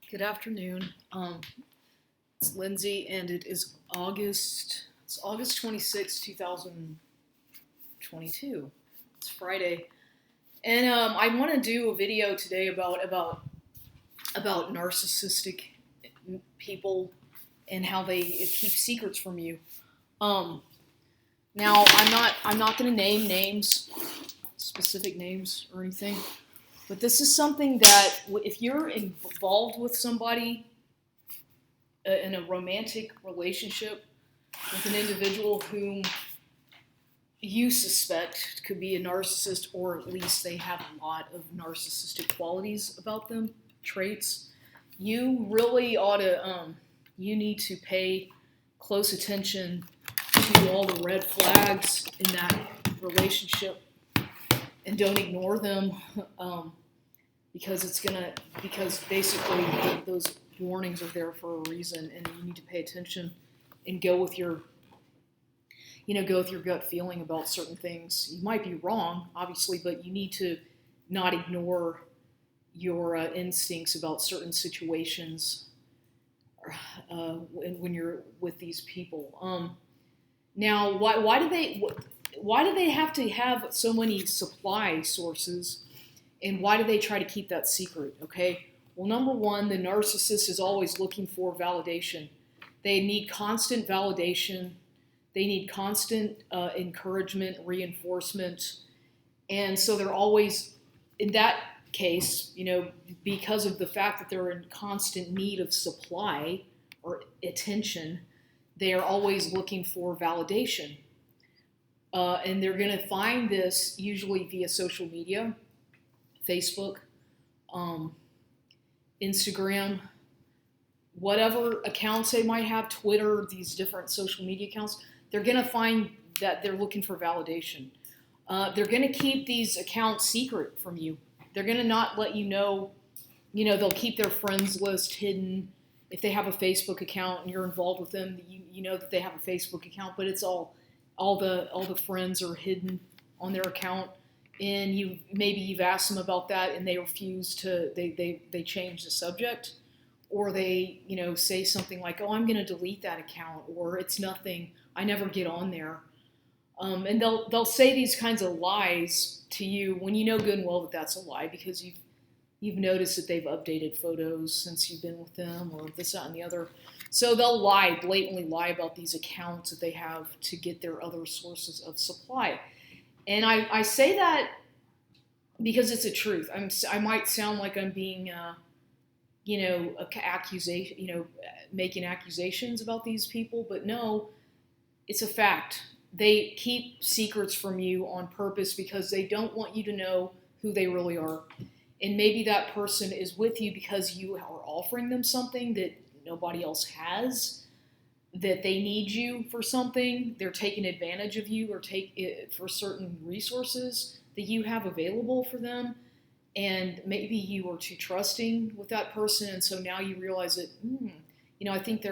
Good afternoon. It's Lindsay, and it is August. It's August 26, 2022. It's Friday, and I want to do a video today about narcissistic people and how they keep secrets from you. Um, Now, I'm not going to name names, specific names or anything, but this is something that if you're involved with somebody in a romantic relationship with an individual whom you suspect could be a narcissist, or at least they have a lot of narcissistic qualities about them, traits, you really ought to, you need to pay close attention to all the red flags in that relationship and don't ignore them, because basically those warnings are there for a reason, and you need to pay attention and go with your gut feeling about certain things. You might be wrong, obviously, but you need to not ignore your instincts about certain situations when you're with these people. Now, why do they have to have so many supply sources, and why do they try to keep that secret? Okay, well, number one, the narcissist is always looking for validation. They need constant validation. They need constant encouragement, reinforcement, and so they're always, in that case, because of the fact that they're in constant need of supply or attention, they are always looking for validation. And they're going to find this usually via social media, Facebook, Instagram, whatever accounts they might have, Twitter, these different social media accounts. They're going to find that they're looking for validation. They're going to keep these accounts secret from you. They're going to not let you know. They'll keep their friends list hidden. If they have a Facebook account and you're involved with them, you know that they have a Facebook account, but it's all the friends are hidden on their account, and you've asked them about that and they refuse to. They change the subject, or they say something like, "Oh, I'm going to delete that account," or "It's nothing. I never get on there." And they'll say these kinds of lies to you when you know good and well that that's a lie, because you've noticed that they've updated photos since you've been with them, or this, that, and the other. So they'll blatantly lie about these accounts that they have to get their other sources of supply. And I say that because it's the truth. I might sound like I'm being, accusation, making accusations about these people, but no, it's a fact. They keep secrets from you on purpose because they don't want you to know who they really are. And maybe that person is with you because you are offering them something that nobody else has, that they need you for something. They're taking advantage of you, or take it for certain resources that you have available for them. And maybe you are too trusting with that person, and so now you realize that, I think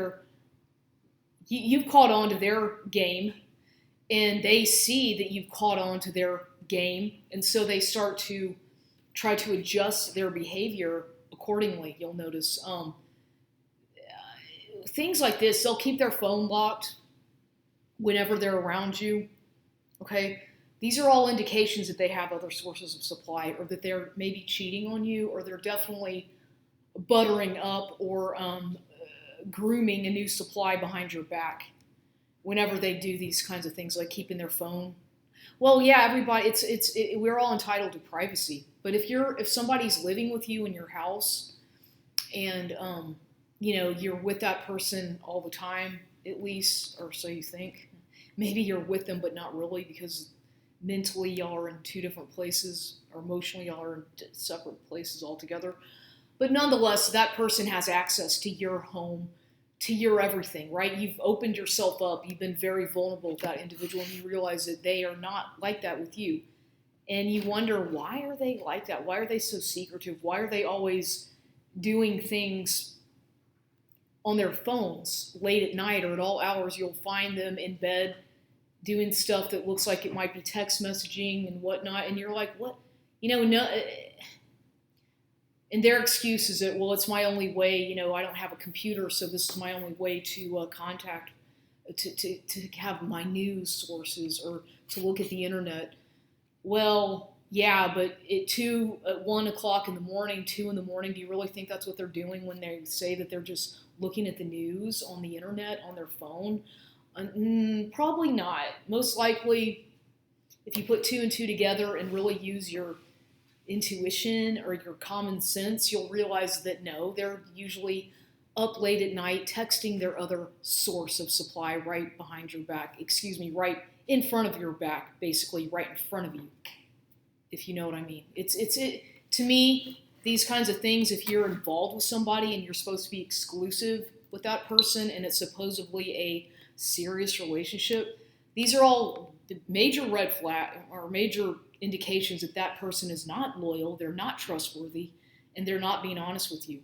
you've caught on to their game, and they see that you've caught on to their game, and so they start to try to adjust their behavior accordingly. You'll notice things like this. They'll keep their phone locked whenever they're around you. Okay, these are all indications that they have other sources of supply, or that they're maybe cheating on you, or they're definitely buttering up, or grooming a new supply behind your back whenever they do these kinds of things, like keeping their phone. Well, yeah, everybody, we're all entitled to privacy. But if somebody's living with you in your house, and you're with that person all the time, at least, or so you think. Maybe you're with them, but not really, because mentally y'all are in two different places, or emotionally y'all are in separate places altogether. But nonetheless, that person has access to your home, to your everything, right? You've opened yourself up. You've been very vulnerable with that individual, and you realize that they are not like that with you. And you wonder, why are they like that? Why are they so secretive? Why are they always doing things on their phones late at night, or at all hours? You'll find them in bed doing stuff that looks like it might be text messaging and whatnot. And you're like, what? No, And their excuse is that, well, it's my only way, I don't have a computer, so this is my only way to contact, to have my news sources or to look at the internet. Well, yeah, but at 1 o'clock in the morning, 2 in the morning, do you really think that's what they're doing when they say that they're just looking at the news on the internet, on their phone? Probably not. Most likely, if you put two and two together and really use your intuition or your common sense, you'll realize that no, they're usually up late at night texting their other source of supply right behind your back, right in front of your back, basically right in front of you, if you know what I mean. It to me, these kinds of things, if you're involved with somebody and you're supposed to be exclusive with that person and it's supposedly a serious relationship, these are all the major red flag or major indications that that person is not loyal, they're not trustworthy, and they're not being honest with you.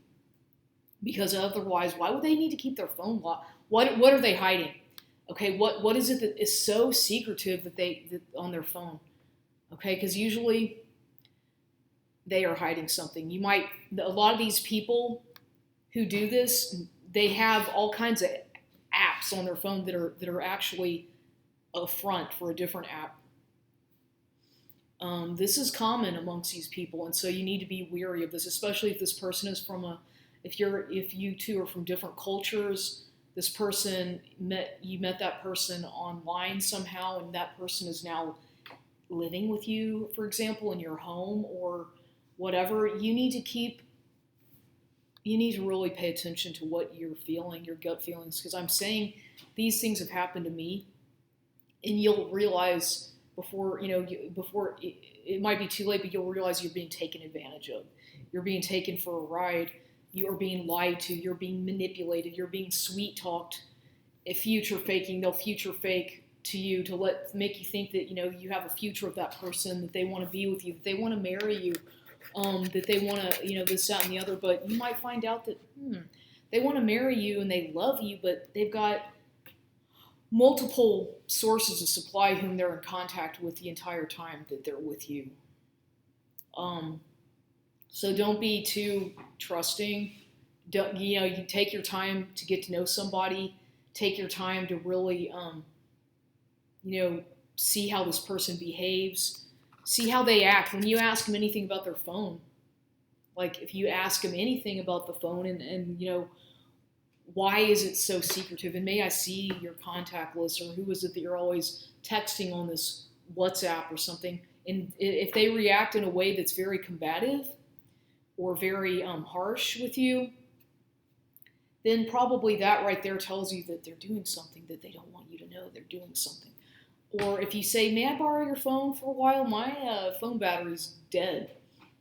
Because otherwise, why would they need to keep their phone locked? What are they hiding? Okay, what is it that is so secretive that on their phone? Okay, because usually they are hiding something. A lot of these people who do this, they have all kinds of apps on their phone that are actually a front for a different app. This is common amongst these people, and so you need to be wary of this, especially if this person is if you two are from different cultures. This person you met that person online somehow, and that person is now living with you, for example, in your home or whatever. You need to really pay attention to what you're feeling, your gut feelings, because I'm saying these things have happened to me, and you'll realize before it might be too late, but you'll realize you're being taken advantage of. You're being taken for a ride. You're being lied to. You're being manipulated. You're being sweet talked. Future faking. They'll future fake to you to make you think that you have a future with that person, that they want to be with you, that they want to marry you, that they want to this, that, and the other. But you might find out that they want to marry you and they love you, but they've got multiple sources of supply whom they're in contact with the entire time that they're with you. So don't be too trusting. You take your time to get to know somebody. Take your time to really, see how this person behaves. See how they act. When you ask them anything about their phone, like if you ask them anything about the phone and why is it so secretive? And may I see your contact list, or who is it that you're always texting on this WhatsApp or something? And if they react in a way that's very combative or very harsh with you, then probably that right there tells you that they're doing something that they don't want you to know they're doing something. Or if you say, may I borrow your phone for a while? My phone battery's dead.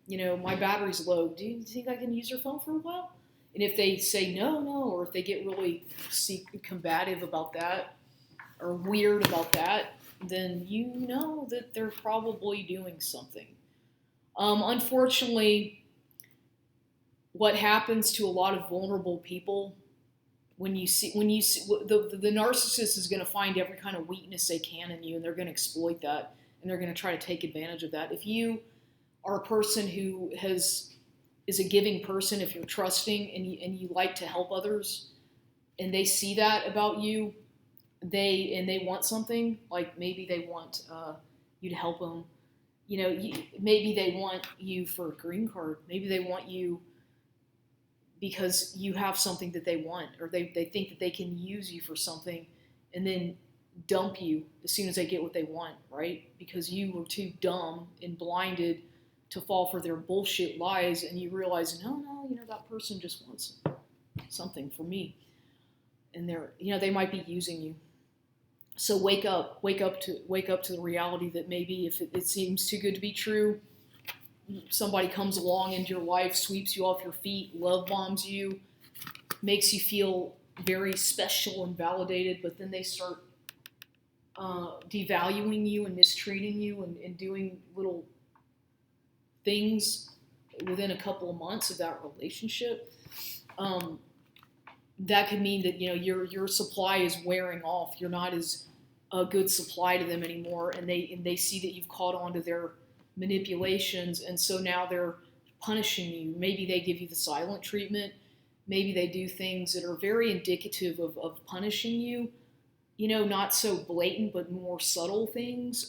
My battery's low. Do you think I can use your phone for a while? And if they say no, or if they get really combative about that or weird about that, then you know that they're probably doing something. Unfortunately, what happens to a lot of vulnerable people when you see the narcissist is going to find every kind of weakness they can in you, and they're going to exploit that, and they're going to try to take advantage of that. If you are a person who is a giving person, if you're trusting and you like to help others, and they see that about you, they want something, like maybe they want you to help them. Maybe they want you for a green card. Maybe they want you because you have something that they want, or they think that they can use you for something and then dump you as soon as they get what they want, right? Because you were too dumb and blinded to fall for their bullshit lies, and you realize, no, that person just wants something from me, and they might be using you. So wake up to the reality that maybe if it seems too good to be true, somebody comes along into your life, sweeps you off your feet, love bombs you, makes you feel very special and validated, but then they start devaluing you and mistreating you and doing little things within a couple of months of that relationship. That could mean that your supply is wearing off. You're not as a good supply to them anymore, and they see that you've caught on to their manipulations, and so now they're punishing you. Maybe they give you the silent treatment. Maybe they do things that are very indicative of punishing you, not so blatant, but more subtle things.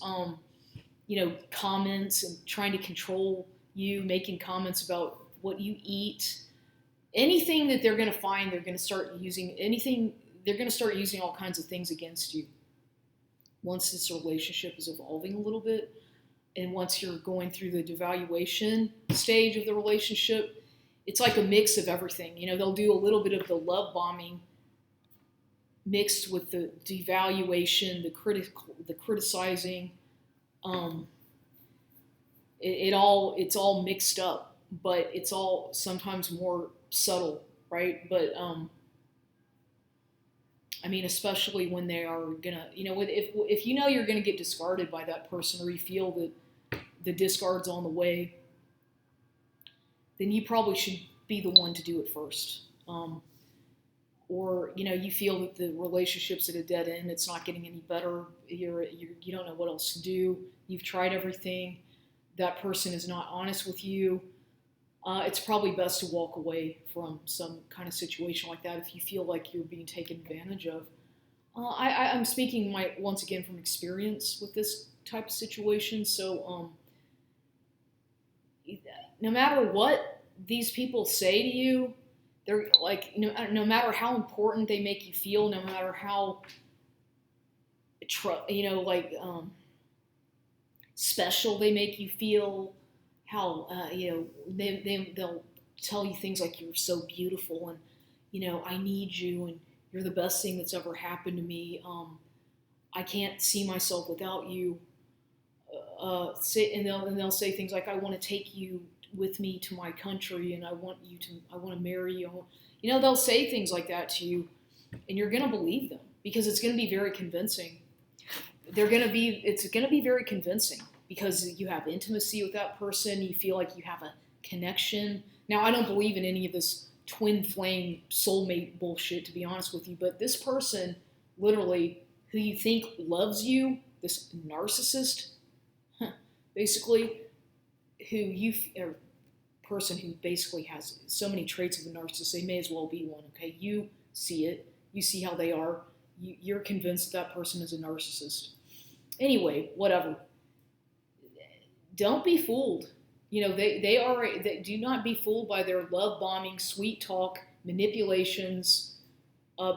Comments and trying to control you, making comments about what you eat. Anything that they're going to find, they're going to start using all kinds of things against you once this relationship is evolving a little bit. And once you're going through the devaluation stage of the relationship, it's like a mix of everything. They'll do a little bit of the love bombing mixed with the devaluation, the criticizing. It's all mixed up, but it's all sometimes more subtle, right? But especially when they are gonna, if you're gonna get discarded by that person, or you feel that the discard's on the way, then you probably should be the one to do it first. Or you feel that the relationship's at a dead end, it's not getting any better, you don't know what else to do, you've tried everything, that person is not honest with you, it's probably best to walk away from some kind of situation like that if you feel like you're being taken advantage of. I'm speaking once again from experience with this type of situation. So no matter what these people say to you, they're like, no matter how important they make you feel, no matter how special they make you feel, how they'll tell you things like you're so beautiful, and I need you, and you're the best thing that's ever happened to me. I can't see myself without you. And they'll say things like, I want to take you with me to my country, and I want to marry you. They'll say things like that to you, and you're going to believe them because it's going to be very convincing. It's going to be very convincing because you have intimacy with that person. You feel like you have a connection. Now, I don't believe in any of this twin flame soulmate bullshit, to be honest with you, but this person, literally, who you think loves you, this narcissist, basically, person who basically has so many traits of a narcissist, they may as well be one, okay? You see it. You see how they are. You're convinced that person is a narcissist. Anyway, whatever. Don't be fooled. They do not be fooled by their love bombing, sweet talk, manipulations,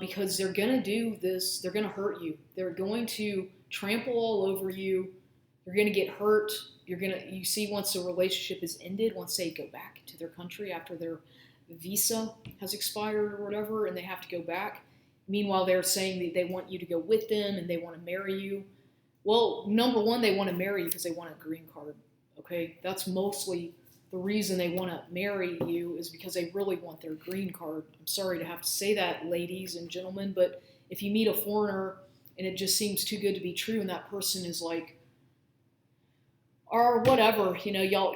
because they're going to do this. They're going to hurt you. They're going to trample all over you. You're going to get hurt. You see, once the relationship is ended, once they go back to their country after their visa has expired or whatever, and they have to go back. Meanwhile, they're saying that they want you to go with them and they want to marry you. Well, number one, they want to marry you because they want a green card. Okay, that's mostly the reason they want to marry you, is because they really want their green card. I'm sorry to have to say that, ladies and gentlemen, but if you meet a foreigner and it just seems too good to be true, and that person is like, or whatever, y'all,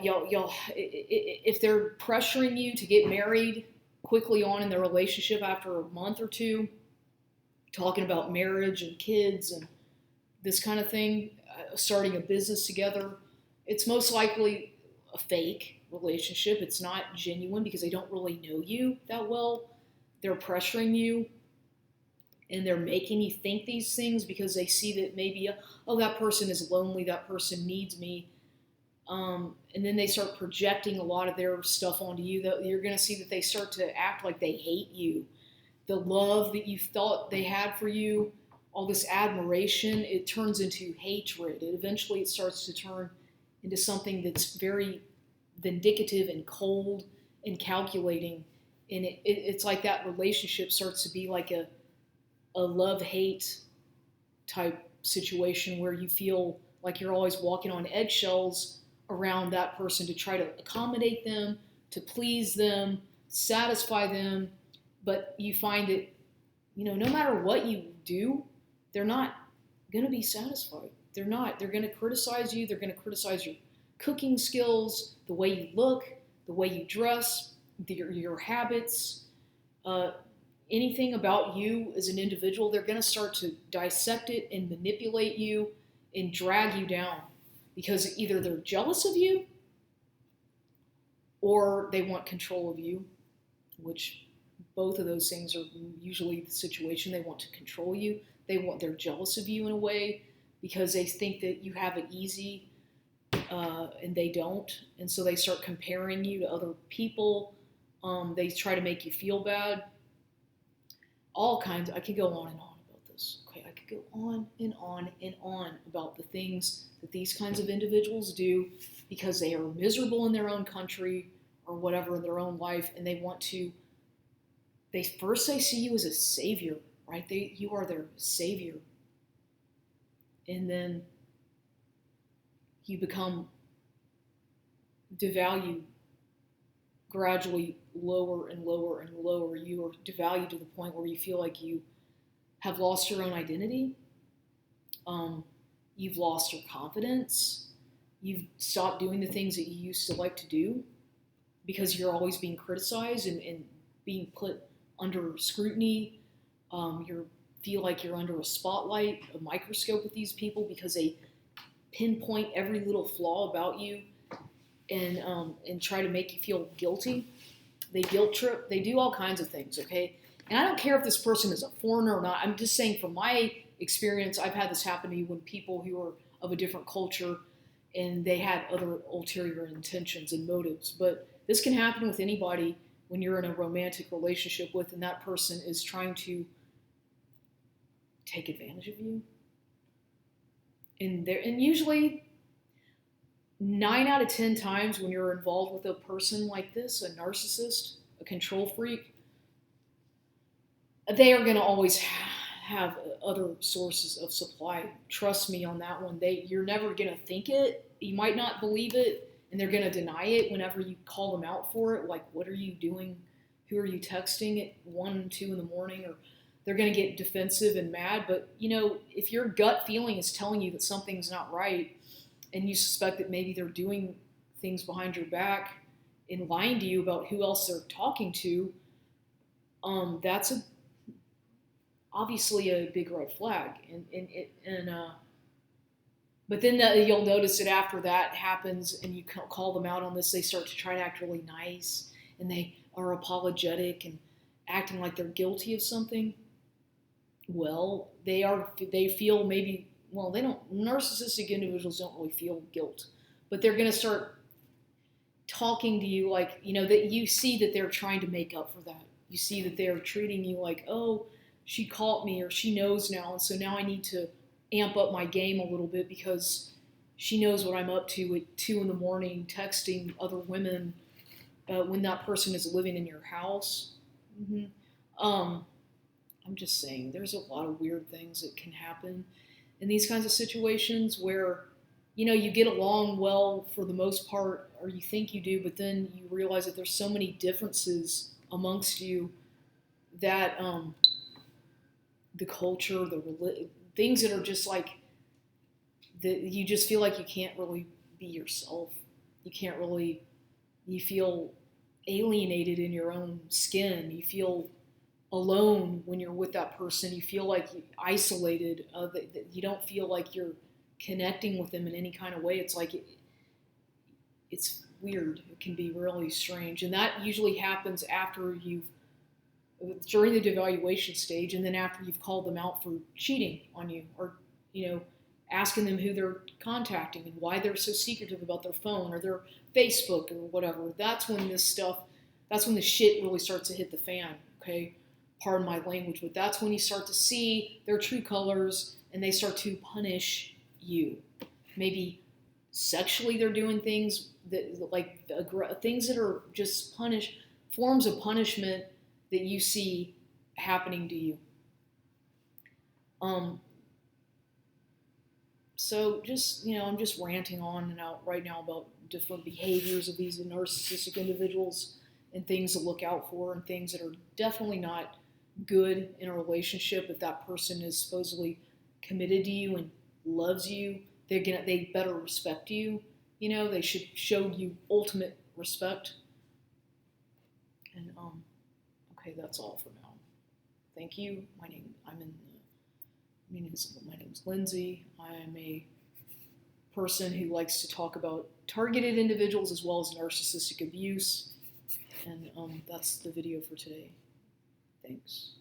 if they're pressuring you to get married quickly on in their relationship after a month or two, talking about marriage and kids and this kind of thing, starting a business together, it's most likely a fake relationship. It's not genuine because they don't really know you that well. They're pressuring you and they're making you think these things because they see that maybe, that person is lonely, that person needs me. And then they start projecting a lot of their stuff onto you. That you're going to see that they start to act like they hate you. The love that you thought they had for you, all this admiration, it turns into hatred. Eventually it starts to turn into something that's very vindictive and cold and calculating. And it's like that relationship starts to be like a love-hate type situation where you feel like you're always walking on eggshells around that person to try to accommodate them, to please them, satisfy them. But you find that, no matter what you do, they're not going to be satisfied. They're not. They're going to criticize you. They're going to criticize your cooking skills, the way you look, the way you dress, your habits, anything about you as an individual. They're going to start to dissect it and manipulate you and drag you down because either they're jealous of you or they want control of you, which both of those things are usually the situation. They want to control you. They're jealous of you in a way because they think that you have it easy, and they don't, and so they start comparing you to other people. They try to make you feel bad. All kinds. I could go on and on about this. Okay, I could go on and on and on about the things that these kinds of individuals do because they are miserable in their own country or whatever in their own life, and they want to. They see you as a savior, right? You are their savior, and then you become devalued gradually lower and lower and lower. You are devalued to the point where you feel like you have lost your own identity. You've lost your confidence. You've stopped doing the things that you used to like to do because you're always being criticized and being put under scrutiny. You feel like you're under a spotlight, a microscope with these people because they pinpoint every little flaw about you and try to make you feel guilty. They guilt trip. They do all kinds of things, okay? And I don't care if this person is a foreigner or not. I'm just saying from my experience, I've had this happen to me when people who are of a different culture and they had other ulterior intentions and motives. But this can happen with anybody when you're in a romantic relationship with and that person is trying to take advantage of you. And usually 9 out of 10 times when you're involved with a person like this, a narcissist, a control freak, they are going to always have other sources of supply. Trust me on that one. You're never going to think it. You might not believe it, and they're going to deny it whenever you call them out for it. Like, what are you doing? Who are you texting at 1, 2 in the morning? Or they're going to get defensive and mad. But, if your gut feeling is telling you that something's not right, and you suspect that maybe they're doing things behind your back and lying to you about who else they're talking to, that's obviously a big red flag. But then you'll notice that after that happens and you call them out on this, they start to try to act really nice and they are apologetic and acting like they're guilty of something. Well, they feel maybe. Well, narcissistic individuals don't really feel guilt, but they're going to start talking to you like, that you see that they're trying to make up for that. You see that they're treating you like, oh, she caught me or she knows now. And so now I need to amp up my game a little bit because she knows what I'm up to at 2 in the morning, texting other women when that person is living in your house. Mm-hmm. I'm just saying there's a lot of weird things that can happen in these kinds of situations where, you get along well for the most part, or you think you do, but then you realize that there's so many differences amongst you that the culture, things that are just like, that you just feel like you can't really be yourself. You feel alienated in your own skin. You feel alone when you're with that person. You feel like you're isolated. That you don't feel like you're connecting with them in any kind of way. It's like it's weird. It can be really strange, and that usually happens during the devaluation stage, and then after you've called them out for cheating on you, or asking them who they're contacting and why they're so secretive about their phone or their Facebook or whatever. That's when the shit really starts to hit the fan. Okay. Pardon my language, but that's when you start to see their true colors and they start to punish you. Maybe sexually they're doing things things that are just forms of punishment that you see happening to you. So just, I'm just ranting on and out right now about different behaviors of these narcissistic individuals and things to look out for and things that are definitely not good in a relationship. If that person is supposedly committed to you and loves you, they better respect you. They should show you ultimate respect. And okay, that's all for now. Thank you. My name's Lindsay. I am a person who likes to talk about targeted individuals as well as narcissistic abuse. And that's the video for today. Thanks.